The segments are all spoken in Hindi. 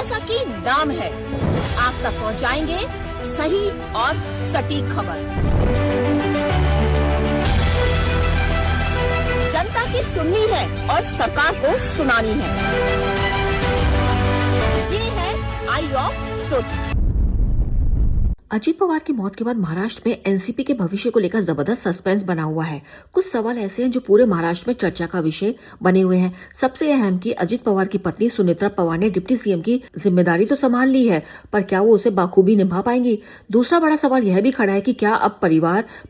जैसा कि नाम है, आप तक पहुंचाएंगे सही और सटीक खबर। जनता की सुननी है और सरकार को सुनानी है। ये है आई ऑफ ट्रुथ। अजीत पवार की मौत के बाद महाराष्ट्र में एनसीपी के भविष्य को लेकर जबरदस्त सस्पेंस बना हुआ है। कुछ सवाल ऐसे हैं जो पूरे महाराष्ट्र में चर्चा का विषय बने हुए हैं। सबसे अहम कि अजीत पवार की पत्नी सुनेत्रा पवार ने डिप्टी सीएम की जिम्मेदारी तो संभाल ली है, पर क्या वो उसे बाखूबी निभा पाएंगी? दूसरा बड़ा सवाल यह भी खड़ा है कि क्या अब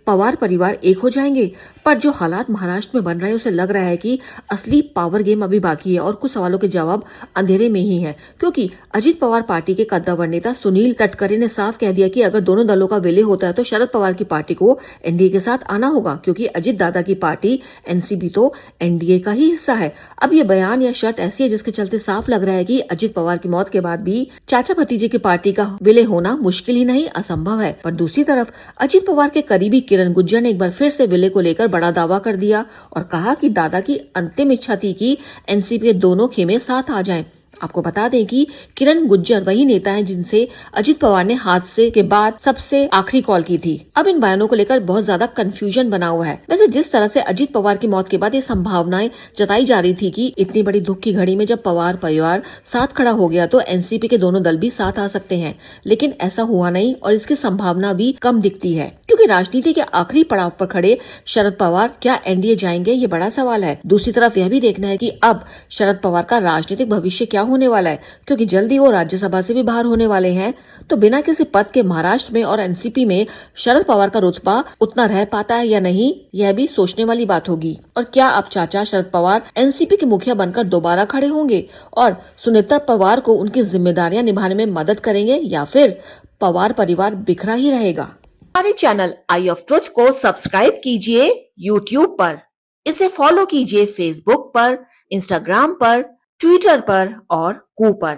पवार परिवार एक हो जाएंगे? पर जो हालात महाराष्ट्र में बन रहे हैं उसे लग रहा है कि असली पावर गेम अभी बाकी है और कुछ सवालों के जवाब अंधेरे में ही है, क्योंकि अजीत पवार पार्टी के कद्दावर नेता सुनील तटकरे ने साफ कह दिया कि अगर दोनों दलों का विलय होता है तो शरद पवार की पार्टी को एनडीए के साथ आना होगा, क्योंकि अजीत दादा की पार्टी एनसीपी तो एनडीए का ही हिस्सा है। अब ये बयान या शर्त ऐसी है जिसके चलते साफ लग रहा है कि अजीत पवार की मौत के बाद भी चाचा भतीजे की पार्टी का विलय होना मुश्किल ही नहीं असंभव है। पर दूसरी तरफ अजीत पवार के करीबी किरण गुज्जर ने एक बार फिर से विलय को लेकर बड़ा दावा कर दिया और कहा कि दादा की अंतिम इच्छा थी कि एनसीपी के दोनों खेमे साथ आ जाएं। आपको बता दें कि किरण गुज्जर वही नेता हैं जिनसे अजीत पवार ने हादसे के बाद सबसे आखिरी कॉल की थी। अब इन बयानों को लेकर बहुत ज्यादा कंफ्यूजन बना हुआ है। वैसे जिस तरह से अजीत पवार की मौत के बाद ये संभावनाएं जताई जा रही थी कि इतनी बड़ी दुख की घड़ी में जब पवार परिवार साथ खड़ा हो गया तो एनसीपी के दोनों दल भी साथ आ सकते हैं, लेकिन ऐसा हुआ नहीं और इसकी संभावना भी कम दिखती है, क्योंकि राजनीति के आखिरी पड़ाव पर खड़े शरद पवार क्या एनडीए जाएंगे, ये बड़ा सवाल है। दूसरी तरफ यह भी देखना है कि अब शरद पवार का राजनीतिक भविष्य क्या होने वाला है, क्योंकि जल्दी वो राज्यसभा से भी बाहर होने वाले हैं। तो बिना किसी पद के महाराष्ट्र में और एनसीपी में शरद पवार का रुतबा उतना रह पाता है या नहीं, यह भी सोचने वाली बात होगी। और क्या अब चाचा शरद पवार एनसीपी के मुखिया बनकर दोबारा खड़े होंगे और सुनेत्रा पवार को उनकी जिम्मेदारियां निभाने में मदद करेंगे, या फिर पवार परिवार बिखरा ही रहेगा? हमारे चैनल आई ऑफ ट्रुथ को सब्सक्राइब कीजिए यूट्यूब पर, इसे फॉलो कीजिए फेसबुक पर, इंस्टाग्राम पर, ट्विटर पर और कू पर।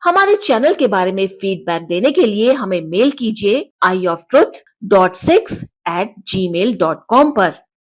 हमारे चैनल के बारे में फीडबैक देने के लिए हमें मेल कीजिए ioftruth.6@gmail.com पर।